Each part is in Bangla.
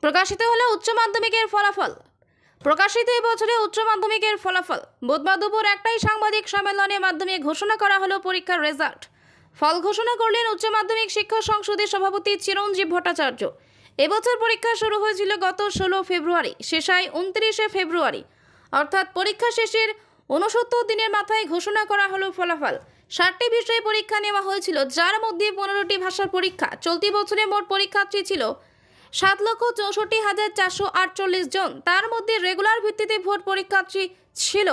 প্রকাশিত হলো উচ্চ মাধ্যমিকের ফলাফল। প্রকাশিত এই বছরে উচ্চ মাধ্যমিকের ফলাফল। বুধবার দুপুর 1টায় সাংবাদিক সম্মেলনের মাধ্যমে ঘোষণা করা হলো পরীক্ষার রেজাল্ট। ফল ঘোষণা করলেন উচ্চ মাধ্যমিক শিক্ষক সংসদের সভাপতি চিরঞ্জীব ভট্টাচার্য। এবছর পরীক্ষা শুরু হয়েছিল গত 16 ফেব্রুয়ারি, শেষ হয় 29 ফেব্রুয়ারি, অর্থাৎ পরীক্ষা শেষের 69 দিনের মাথায় ঘোষণা করা হলো ফলাফল। 60টি বিষয়ে পরীক্ষা নেওয়া হয়েছিল, যার মধ্যে 15টি ভাষার পরীক্ষা। চলতি বছরে মোট পরীক্ষার্থী ছিল 7,64,448 জন। তার মধ্যে রেগুলার ভিত্তিতে ভোট পরীক্ষার্থী ছিল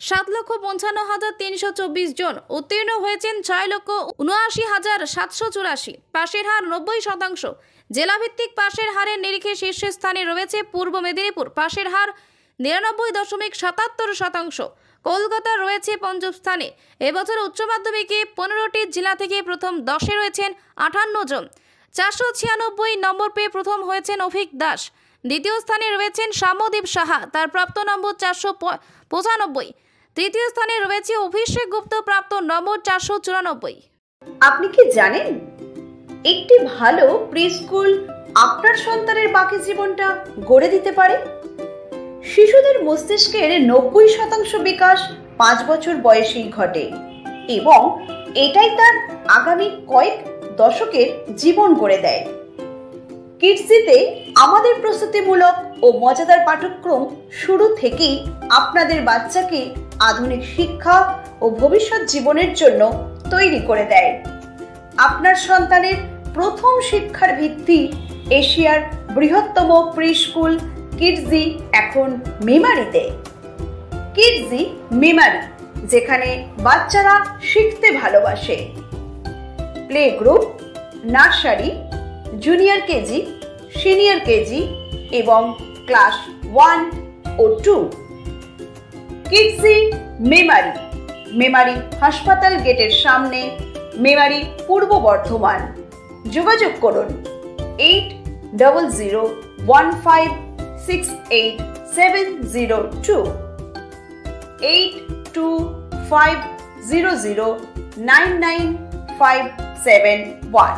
7,55,324 জন। উত্তীর্ণ হয়েছেন 6,79,784। পাশের হার 90%। জেলাভিত্তিক পাশের হারের নিরিখে শীর্ষ স্থানে রয়েছে পূর্ব মেদিনীপুর, পাশের হার 99.77%। কলকাতা রয়েছে পঞ্চম স্থানে। এবছর উচ্চ মাধ্যমিকে 15টি জেলা থেকে প্রথম 10-এ রয়েছেন 58 জন। 496 নম্বর পেয়ে প্রথম হয়েছেন অভিক দাস। দ্বিতীয় স্থানে রয়েছেন সাম্যদীপ সাহা, তার প্রাপ্ত নম্বর 495। তৃতীয় স্থানে রয়েছে অভিষেক গুপ্ত, প্রাপ্ত নম্বর 494। আপনি কি জানেন একটি ভালো প্রি স্কুল আপনার সন্তানের বাকি জীবনটা গড়ে দিতে পারে? শিশুদের মস্তিষ্কের 90% বিকাশ 5 বছর বয়সেই ঘটে এবং এটাই তার আগামী কয়েক দশকের জীবন গড়ে দেয়। কিডজিতে আমাদের প্রস্তুতিমূলক ও মজাদার পাঠ্যক্রম শুরু থেকেই আপনাদের বাচ্চাকে আধুনিক শিক্ষা ও ভবিষ্যৎ জীবনের জন্য তৈরি করে দেয়। আপনার সন্তানের প্রথম শিক্ষার ভিত্তি এশিয়ার বৃহত্তম প্রি স্কুল কিডজি এখন মেমারিতে। কিডজি মেমারি, যেখানে বাচ্চারা শিখতে ভালোবাসে। Play group, nursery, junior KG, senior KG এবং ক্লাস 1 ও 2। কিডজি মেমারি, মেমারি হাসপাতাল গেটের সামনে, মেমারি, পূর্ব বর্ধমান। যোগাযোগ করুন 8015686702 8250099571।